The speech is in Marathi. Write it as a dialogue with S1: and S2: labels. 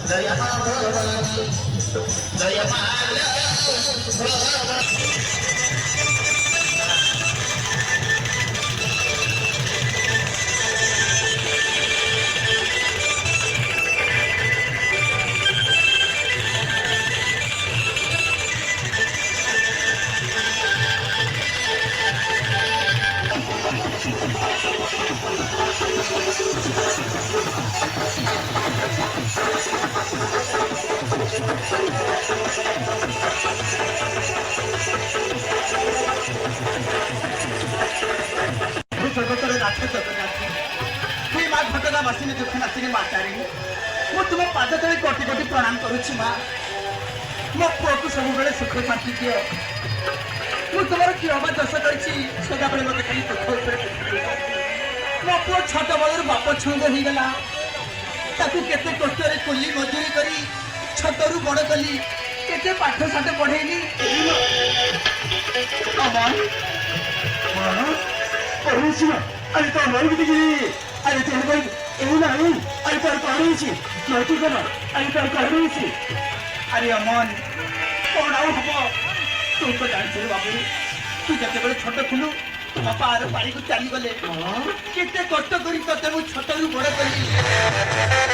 S1: जय भवानी जय माता जगतर नाथ जगन्नाथ हे माँ घटना बसिनी दुख नासिनी मातारी मु तुम पाद तले कोटि कोटि प्रणाम करुछि माँ मो पुओ को सब बेले सुख शांति दियो मु तुमर कि अबा दश करछि सदा बेले मते खाली दुख ऊपर मो पुओ छोट बलर बाप छंग हो गला ताकू केते कष्ट रे कोली मजूरी करी छोटरू बड़ कली केते पाठ साठ पढेली अमन मां परमेश्वर अरे तो मर गई अरे तेरे को एवं नहीं अरे तो कौन सी नौती करो अरे तो कौन सी अरे अमन कौन आउ हबो तू तो जान छे बाबू तू जते बड़े छोट खुलू तो बापा आर पारी को चली गले केते कष्ट करी तते मु छोटरू बड़ करी